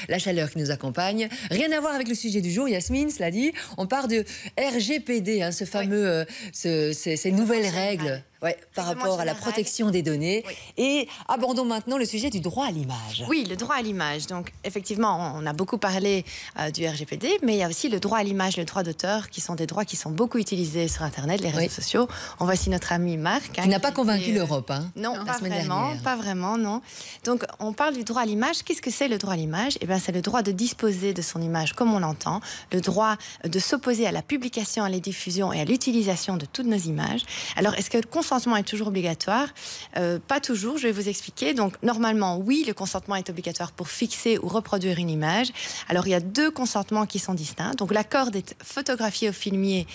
la chaleur qui nous accompagne. Rien à voir avec le sujet du jour, Yasmine, cela dit. On parle de RGPD, hein, ce fameux, ces nouvelles règles. Ouais, par rapport à la protection des données. Oui. Et abordons maintenant le sujet du droit à l'image. Oui, le droit à l'image. Donc, effectivement, on a beaucoup parlé du RGPD, mais il y a aussi le droit à l'image, le droit d'auteur, qui sont des droits qui sont beaucoup utilisés sur Internet, les réseaux sociaux. On voit ici notre ami Marc. Qui n'a pas convaincu l'Europe. Hein, non, pas vraiment, non. Donc, on parle du droit à l'image. Qu'est-ce que c'est le droit à l'image? Eh bien, c'est le droit de disposer de son image comme on l'entend, le droit de s'opposer à la publication, à la diffusion et à l'utilisation de toutes nos images. Alors, est-ce que le consentement est toujours obligatoire? Pas toujours, je vais vous expliquer. Donc, normalement, oui, le consentement est obligatoire pour fixer ou reproduire une image. Alors, il y a deux consentements qui sont distincts. Donc, l'accord d'être photographié ou filmé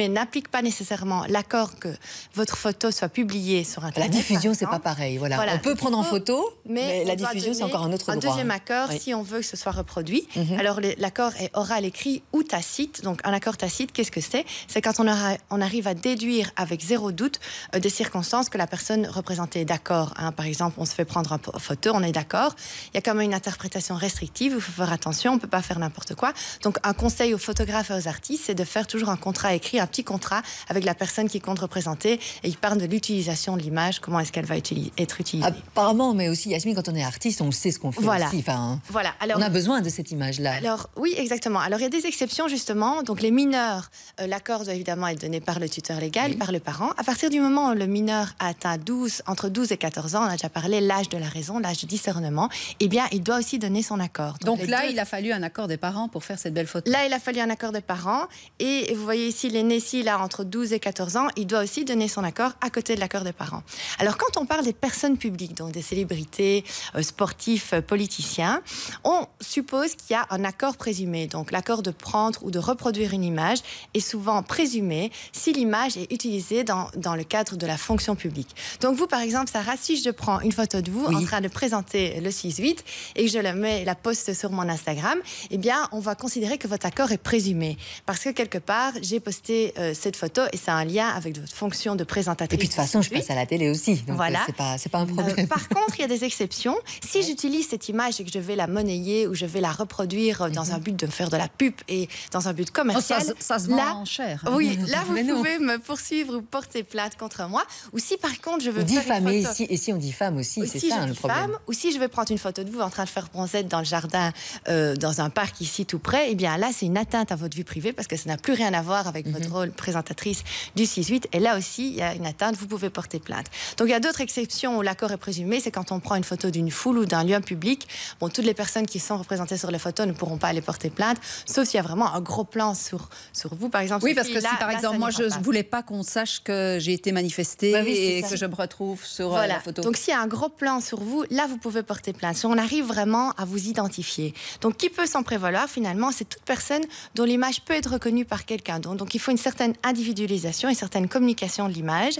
n'applique pas nécessairement l'accord que votre photo soit publiée sur Internet. La diffusion, c'est pas pareil. Voilà. On peut prendre en photo, mais la diffusion, c'est encore un autre droit. Un deuxième accord, si on veut que ce soit reproduit. Alors, l'accord est oral, écrit ou tacite. Donc, un accord tacite, qu'est-ce que c'est? C'est quand on arrive à déduire avec zéro doute des circonstances que la personne représentée est d'accord. Hein. Par exemple, on se fait prendre en photo, on est d'accord. Il y a quand même une interprétation restrictive, il faut faire attention, on ne peut pas faire n'importe quoi. Donc, un conseil aux photographes et aux artistes, c'est de faire toujours un contrat écrit, un petit contrat avec la personne qui compte représenter, et il parle de l'utilisation de l'image, comment est-ce qu'elle va être utilisée. Apparemment, mais aussi, Yasmine, quand on est artiste, on sait ce qu'on fait aussi. Enfin, voilà. Alors, on a besoin de cette image-là. Alors, oui, exactement. Alors, il y a des exceptions, justement. Donc, les mineurs, l'accord doit évidemment être donné par le tuteur légal, par le parent. À partir du moment où le mineur a atteint entre 12 et 14 ans, on a déjà parlé, l'âge de la raison, l'âge de discernement, eh bien, il doit aussi donner son accord. Donc là, il a fallu un accord des parents pour faire cette belle photo. Là, il a fallu un accord des parents. Et vous voyez ici, l'aîné, là, entre 12 et 14 ans, il doit aussi donner son accord à côté de l'accord des parents. Alors, quand on parle des personnes publiques, donc des célébrités, sportifs, politiciens, on suppose qu'il y a un accord présumé. Donc, l'accord de prendre ou de reproduire une image est souvent présumé si l'image est utilisée dans le cadre de la fonction publique. Donc vous, par exemple, Sarah, si je prends une photo de vous en train de présenter le 6-8 et que je la poste sur mon Instagram, eh bien, on va considérer que votre accord est présumé. Parce que quelque part, j'ai posté cette photo et ça a un lien avec votre fonction de présentatrice. Et puis de toute façon, je passe à la télé aussi. Donc voilà. C'est pas un problème. Par contre, il y a des exceptions. Si j'utilise cette image et que je vais la monnayer ou je vais la reproduire dans un but de me faire de la pub et dans un but commercial, ça se vend en chair. Oui, là, vous pouvez me poursuivre ou porter plainte contre moi. Ou si par contre je veux diffamer, si on diffame aussi, c'est ça le problème. Ou si je vais prendre une photo de vous en train de faire bronzette dans le jardin, dans un parc ici tout près, eh bien là c'est une atteinte à votre vie privée parce que ça n'a plus rien à voir avec votre rôle présentatrice du 6-8. Et là aussi il y a une atteinte, vous pouvez porter plainte. Donc il y a d'autres exceptions où l'accord est présumé, c'est quand on prend une photo d'une foule ou d'un lieu public. Bon, toutes les personnes qui sont représentées sur les photos ne pourront pas aller porter plainte, sauf s'il y a vraiment un gros plan sur vous, par exemple. Oui, parce que si par exemple moi je ne voulais pas qu'on sache que j'ai été manifestée et que je me retrouve sur la photo. Donc s'il y a un gros plan sur vous, là vous pouvez porter plainte. Si on arrive vraiment à vous identifier. Donc qui peut s'en prévaloir finalement? C'est toute personne dont l'image peut être reconnue par quelqu'un d'autre. Donc il faut une certaine individualisation, une certaine communication de l'image.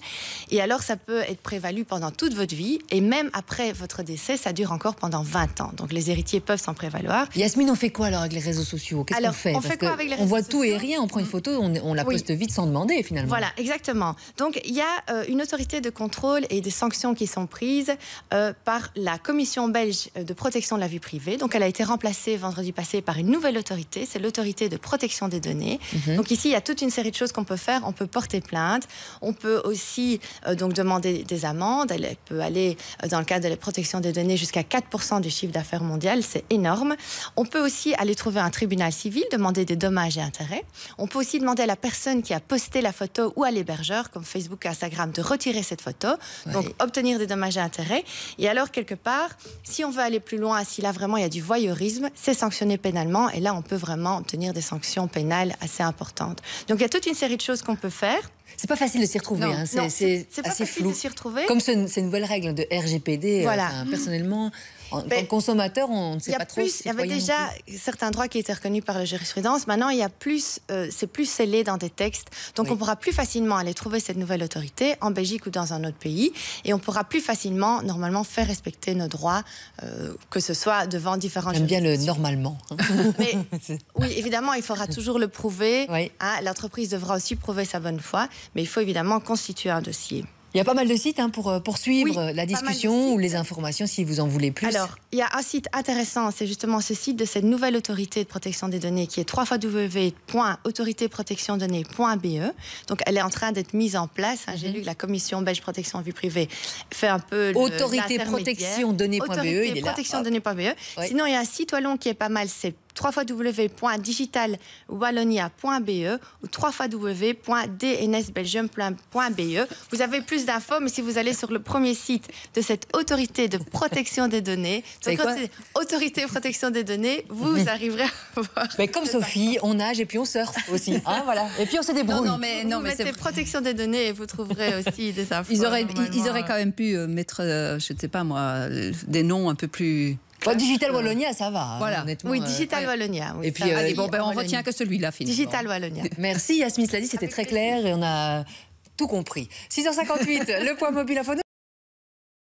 Et alors ça peut être prévalu pendant toute votre vie. Et même après votre décès, ça dure encore pendant 20 ans. Donc les héritiers peuvent s'en prévaloir. Yasmine, on fait quoi alors avec les réseaux sociaux? Qu'est-ce qu'on fait? On voit tout et rien, on prend une photo, on la poste vite sans demander finalement. Voilà, exactement. Donc il y a une autorité de contrôle et des sanctions qui sont prises par la Commission belge de protection de la vie privée. Donc elle a été remplacée vendredi passé par une nouvelle autorité, c'est l'autorité de protection des données. Donc ici, il y a toute une série de choses qu'on peut faire. On peut porter plainte, on peut aussi donc demander des amendes. Elle peut aller, dans le cadre de la protection des données, jusqu'à 4% du chiffre d'affaires mondial, c'est énorme. On peut aussi aller trouver un tribunal civil, demander des dommages et intérêts. On peut aussi demander à la personne qui a posté la photo ou à l'hébergeur, comme Facebook et Instagram, de retirer cette photo, donc obtenir des dommages et intérêts. Et alors, quelque part, si on veut aller plus loin, si là vraiment il y a du voyeurisme, c'est sanctionné pénalement, et là on peut vraiment obtenir des sanctions pénales assez importantes. Donc il y a toute une série de choses qu'on peut faire. C'est pas facile de s'y retrouver, non, c'est assez flou. De s'y retrouver. Comme ces nouvelles règles de RGPD, voilà. Personnellement, en tant que consommateur, on ne sait pas trop. Il y avait déjà certains droits qui étaient reconnus par la jurisprudence. Maintenant, il y a plus, c'est plus scellé dans des textes. Donc, on pourra plus facilement aller trouver cette nouvelle autorité en Belgique ou dans un autre pays. Et on pourra plus facilement, normalement, faire respecter nos droits, que ce soit devant différents juridictions. J'aime bien le normalement. Mais, oui, évidemment, il faudra toujours le prouver. Hein, l'entreprise devra aussi prouver sa bonne foi. Mais il faut évidemment constituer un dossier. Il y a pas mal de sites pour poursuivre la discussion ou les informations si vous en voulez plus. Alors, il y a un site intéressant, c'est justement ce site de cette nouvelle autorité de protection des données qui est www.autoritéprotectiondonnées.be. Donc, elle est en train d'être mise en place. J'ai lu que la Commission belge protection vie privée fait un peu autoritéprotectiondonnées.be. Autoritéprotectiondonnées.be. Sinon, il y a un site wallon qui est pas mal, c'est www.digitalwallonia.be ou www.dnsbelgium.be. Vous avez plus d'infos, mais si vous allez sur le premier site de cette autorité de protection des données, autorité de protection des données, vous arriverez à voir. Mais comme Sophie, on nage et puis on surfe aussi. Voilà. Et puis on se débrouille. Vous mettez protection des données et vous trouverez aussi des infos. Ils auraient quand même pu mettre, je ne sais pas moi, des noms un peu plus... Digital Wallonia, ça va. Voilà. Honnêtement. Oui, Digital Wallonia. Oui, et puis, on retient que celui-là, finalement. Digital Wallonia. Merci, Yasmine Slady, c'était très clair et on a tout compris. 6h58, le point mobile info.